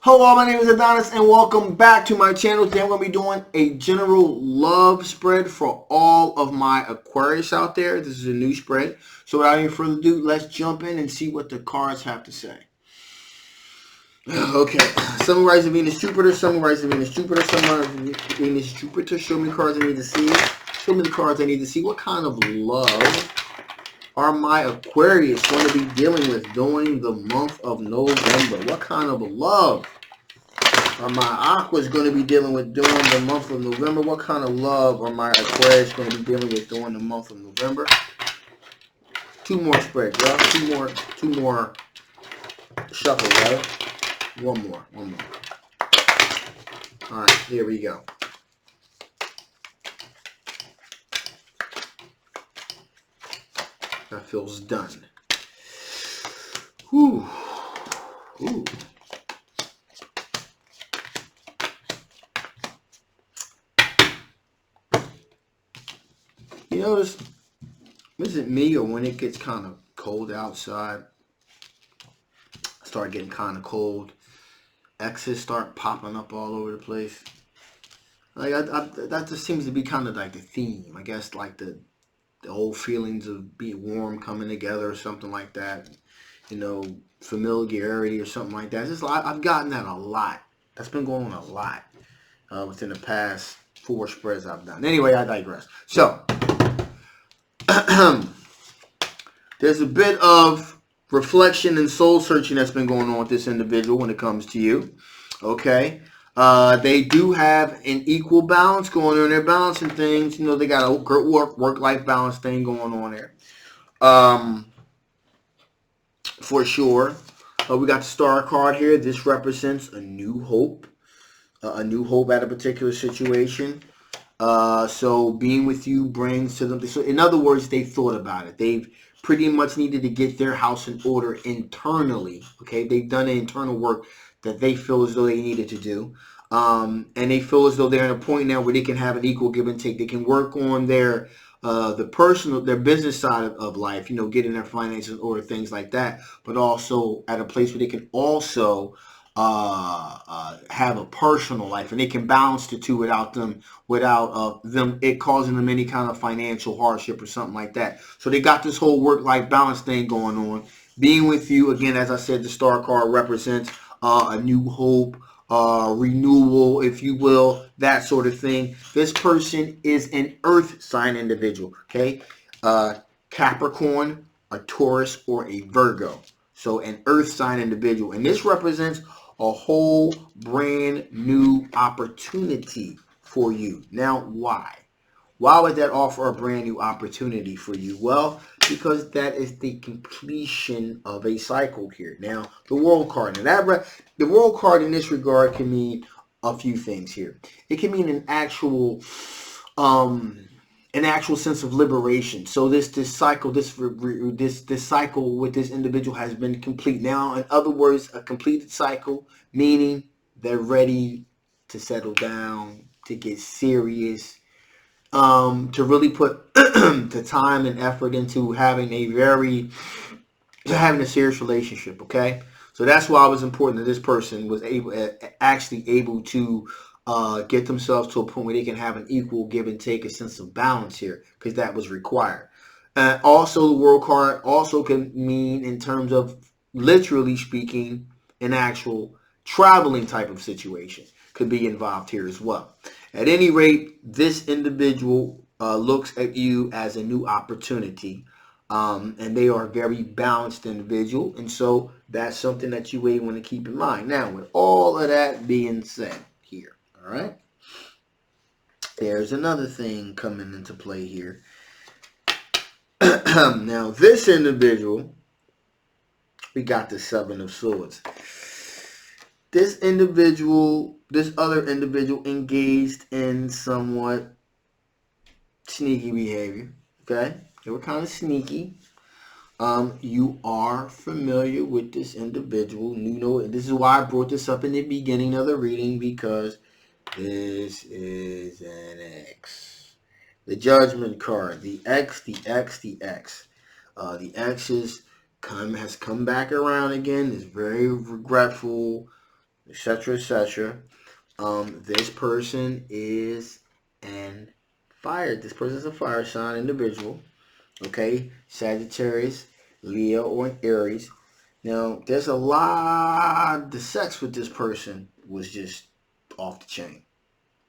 Hello, my name is Adonis and welcome back to my channel. Today I'm going to be doing a general love spread for all of my Aquarius out there. This is a new spread. So without any further ado, let's jump in and see what the cards have to say. Okay, Sun, Rising, Venus, Jupiter, Sun, Rising, Venus, Jupiter, Sun, Rising, Venus, Jupiter. Show me the cards I need to see. Show me the cards I need to see. What kind of love are my Aquarius going to be dealing with during the month of November? What kind of love are my Aquas going to be dealing with during the month of November? What kind of love are my Aquarius going to be dealing with during the month of November? Two more spreads, y'all. Two more shuffles, right? One more. All right, here we go. That feels done. Whew. Ooh. You notice, is it me or when it gets kind of cold outside, I start getting kind of cold, X's start popping up all over the place. Like that just seems to be kind of like the theme. I guess like the old feelings of being warm coming together or something like that. You know, familiarity or something like that. Just I've gotten that a lot. That's been going on a lot within the past 4 spreads I've done. Anyway, I digress. So there's a bit of reflection and soul searching that's been going on with this individual when it comes to you. Okay. They do have an equal balance going on. They're balancing things. You know, they got a work-life balance thing going on there. For sure. We got the star card here. This represents a new hope. A new hope at a particular situation. So being with you brings to them. So in other words, they thought about it. They've pretty much needed to get their house in order internally. Okay. They've done the internal work that they feel as though they needed to do. And they feel as though they're in a point now where they can have an equal give and take. They can work on their their business side of life, you know, getting their finances in order, things like that, but also at a place where they can also have a personal life, and they can balance the two without them it causing them any kind of financial hardship or something like that. So they got this whole work-life balance thing going on. Being with you, again, as I said, the star card represents a new hope, renewal, if you will, that sort of thing. This person is an earth sign individual, okay? Capricorn, a Taurus, or a Virgo. So an earth sign individual. And this represents a whole brand new opportunity for you. Now, why? Why would that offer a brand new opportunity for you? Well, because that is the completion of a cycle here. Now, the World card. Now, the World card in this regard can mean a few things here. It can mean an actual sense of liberation. So this cycle cycle with this individual has been complete. Now, in other words, a completed cycle, meaning they're ready to settle down, to get serious, to really put the time and effort into having a serious relationship. Okay, so that's why it was important that this person was actually able to get themselves to a point where they can have an equal give and take, a sense of balance here, because that was required. Also, the World card also can mean, in terms of literally speaking, an actual traveling type of situation could be involved here as well. At any rate, this individual looks at you as a new opportunity, and they are a very balanced individual, and so that's something that you may want to keep in mind. Now, with all of that being said here, all right, there's another thing coming into play here. Now, this individual, we got the 7 of Swords. This other individual engaged in somewhat sneaky behavior. Okay, they were kind of sneaky. You are familiar with this individual. You know, this is why I brought this up in the beginning of the reading, because this is an X. The Judgment card. The X. The X has come back around again. Is very regretful. etc., etc. This person is this person is a fire sign individual. Okay, Sagittarius, Leo, or Aries. Now, there's a lot. The sex with this person was just off the chain.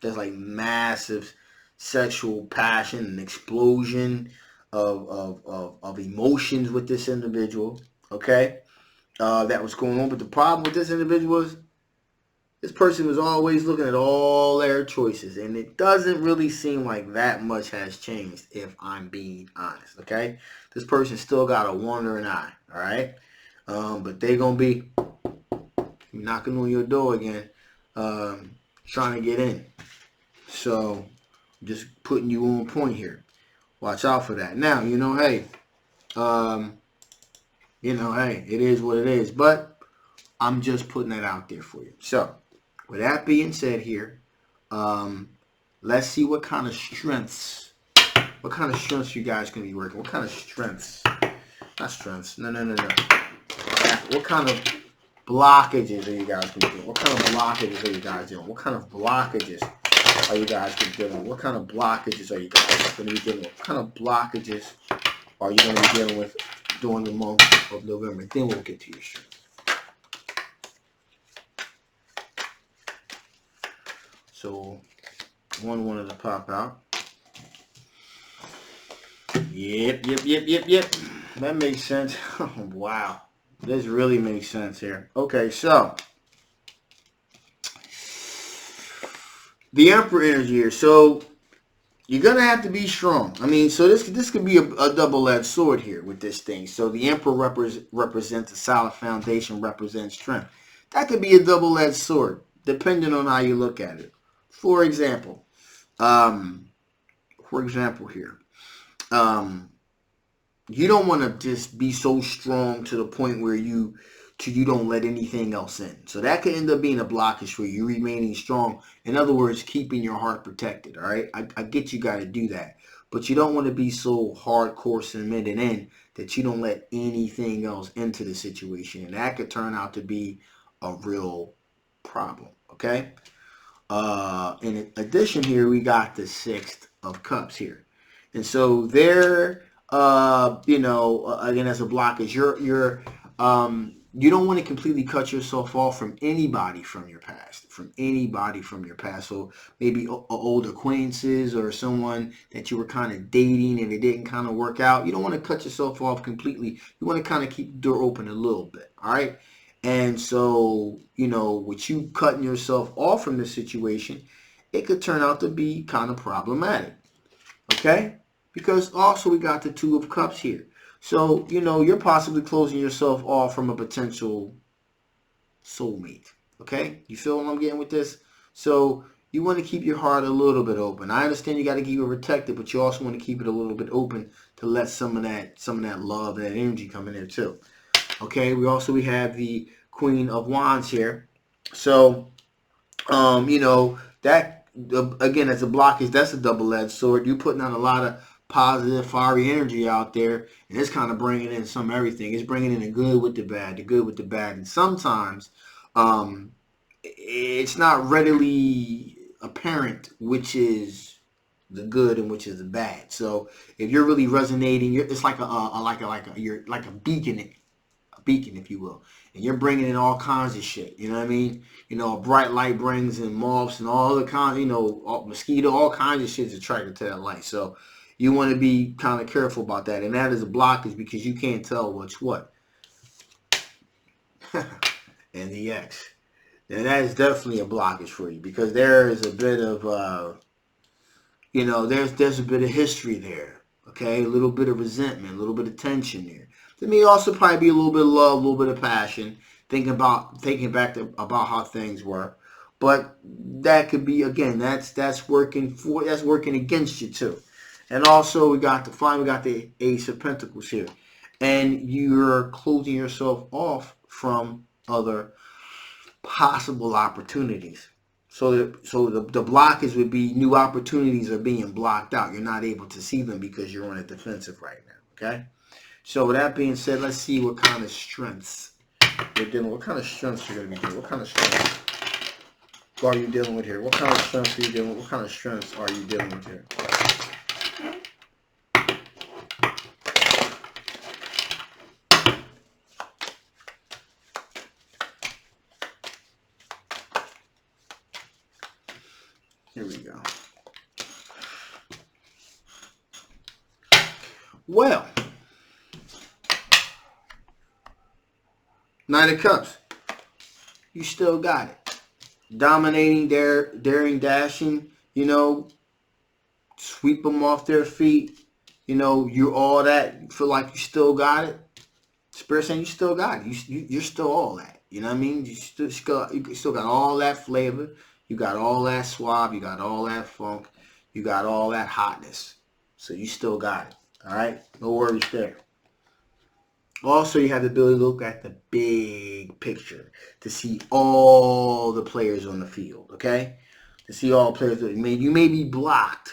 There's like massive sexual passion and explosion of emotions with this individual. Okay, that was going on. But the problem with this individual was this person was always looking at all their choices, and it doesn't really seem like that much has changed, if I'm being honest. Okay, this person still got a wandering eye. All right, but they're gonna be knocking on your door again, trying to get in. So, just putting you on point here. Watch out for that. Now, hey, hey, it is what it is. But I'm just putting that out there for you. So, with that being said here, let's see what kind of strengths you guys can be working. What kind of strengths? Not strengths. No. What kind of blockages are you guys going to be doing? What kind of blockages are you guys doing? What kind of blockages are you guys going to be dealing with? What kind of blockages are you guys going to be dealing with? What kind of blockages are you going to be dealing with during the month of November? Then we'll get to your strengths. So, one wanted to pop out. Yep. That makes sense. Wow. This really makes sense here. Okay, so the Emperor energy here. So you're gonna have to be strong. I mean, so this could be a double-edged sword here with this thing. So the Emperor represents a solid foundation, represents strength. That could be a double-edged sword, depending on how you look at it. For example, here. You don't want to just be so strong to the point where you don't let anything else in. So that could end up being a blockage for you remaining strong. In other words, keeping your heart protected. All right, I get you got to do that, but you don't want to be so hardcore cemented in that you don't let anything else into the situation, and that could turn out to be a real problem. Okay. In addition, here we got the Sixth of Cups here, and so there. Again, as a blockage, you don't want to completely cut yourself off from anybody from your past, So maybe old acquaintances or someone that you were kind of dating and it didn't kind of work out. You don't want to cut yourself off completely. You want to kind of keep the door open a little bit. All right. And so, with you cutting yourself off from the situation, it could turn out to be kind of problematic. Okay. Because also we got the Two of Cups here. So, you're possibly closing yourself off from a potential soulmate. Okay? You feel what I'm getting with this? So, you want to keep your heart a little bit open. I understand you got to keep it protected, but you also want to keep it a little bit open to let some of that love and that energy come in there too. Okay? We have the Queen of Wands here. So, that, again, as a blockage, that's a double-edged sword. You're putting out a lot of positive, fiery energy out there, and it's kind of bringing in some everything. It's bringing in the good with the bad, and sometimes it's not readily apparent which is the good and which is the bad. So if you're really resonating, it's like you're like a beacon, if you will, and you're bringing in all kinds of shit. You know what I mean? A bright light brings in moths and all the kind, mosquito, all kinds of shit's attracted to that light. So you want to be kind of careful about that. And that is a blockage because you can't tell what's what. And the X. And that is definitely a blockage for you because there is a bit of, there's a bit of history there. Okay? A little bit of resentment, a little bit of tension there. There may also probably be a little bit of love, a little bit of passion, thinking back about how things were. But that could be, again, that's working against you too. And also we got the Ace of Pentacles here. And you're closing yourself off from other possible opportunities. So the blockage would be new opportunities are being blocked out. You're not able to see them because you're on a defensive right now. Okay? So with that being said, let's see what kind of strengths you're dealing with. What kind of strengths you're going to be doing. What kind of strengths are you dealing with here? What kind of strengths are you dealing with? What kind of strengths are you dealing with here? Here we go. Well, Knight of Cups. You still got it. Dominating, daring, dashing, you know, sweep them off their feet. You know, you're all that. You feel like you still got it. Spirit saying you still got it. You're still all that. You know what I mean? You still got all that flavor. You got all that suave. You got all that funk. You got all that hotness. So you still got it. All right? No worries there. Also, you have the ability to look at the big picture, to see all the players on the field, okay? To see all players. You may be blocked,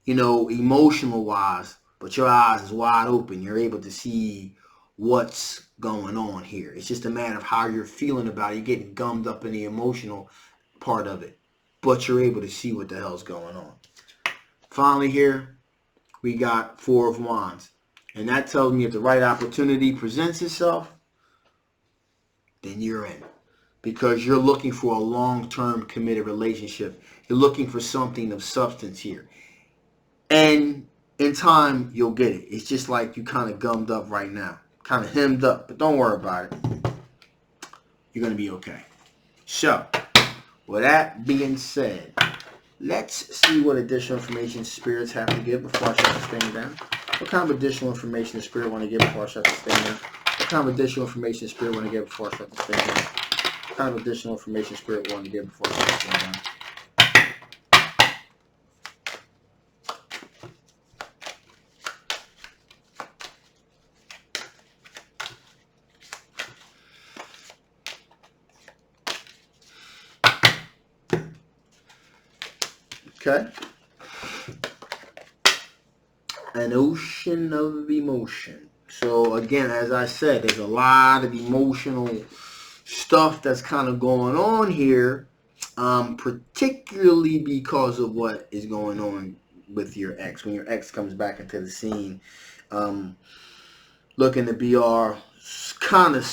you know, emotional-wise, but your eyes is wide open. You're able to see what's going on here. It's just a matter of how you're feeling about it. You're getting gummed up in the emotional part of it, but you're able to see what the hell's going on. Finally here, we got Four of Wands. And that tells me if the right opportunity presents itself, then you're in. Because you're looking for a long-term committed relationship. You're looking for something of substance here. And in time, you'll get it. It's just like you kind of gummed up right now. Kind of hemmed up. But don't worry about it. You're going to be okay. So, with that being said, let's see what additional information spirits have to give before I shut this thing down. What kind of additional information the spirit want to give before I shut this thing down? What kind of additional information the spirit want to give before I shut this thing down? What kind of additional information spirit want to give before I shut this thing down? Okay. An ocean of emotion. So again, as I said, there's a lot of emotional stuff that's kind of going on here, particularly because of what is going on with your ex. When your ex comes back into the scene, looking to be all kind of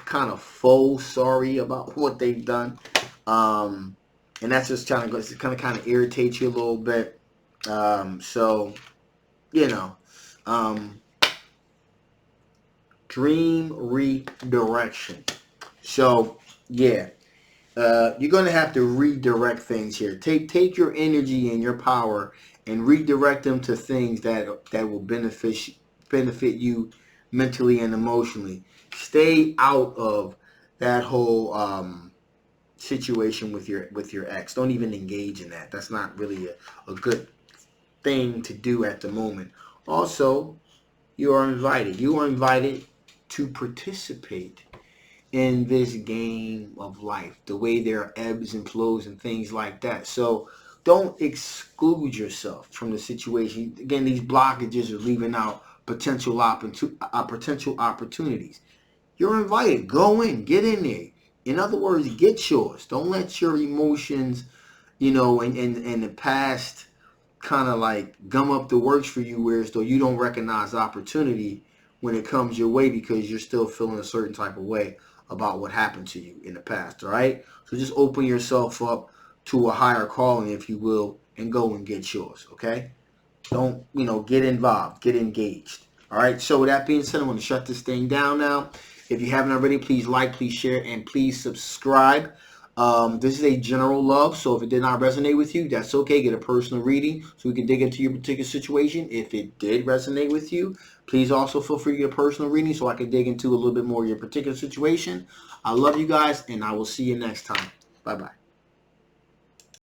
kind of faux sorry about what they've done. And that's just kind of irritates you a little bit. So, you know, dream redirection. So, yeah, you're going to have to redirect things here. Take your energy and your power and redirect them to things that will benefit you mentally and emotionally. Stay out of that whole situation with your ex. Don't even engage in that. That's not really a good thing to do at the moment. Also, you are invited to participate in this game of life, the way there are ebbs and flows and things like that. So don't exclude yourself from the situation. Again, these blockages are leaving out potential opportunities. You're invited. Go in. Get in there. In other words, get yours. Don't let your emotions, you know, in the past kind of like gum up the works for you, whereas though you don't recognize opportunity when it comes your way because you're still feeling a certain type of way about what happened to you in the past. All right, so just open yourself up to a higher calling, if you will, and go and get yours. Okay, don't, you know, get involved, get engaged. All right, so with that being said, I'm going to shut this thing down now. If you haven't already, please like, please share, and please subscribe. This is a general love, so if it did not resonate with you, that's okay. Get a personal reading so we can dig into your particular situation. If it did resonate with you, please also feel free to get a personal reading so I can dig into a little bit more of your particular situation. I love you guys, and I will see you next time. Bye-bye.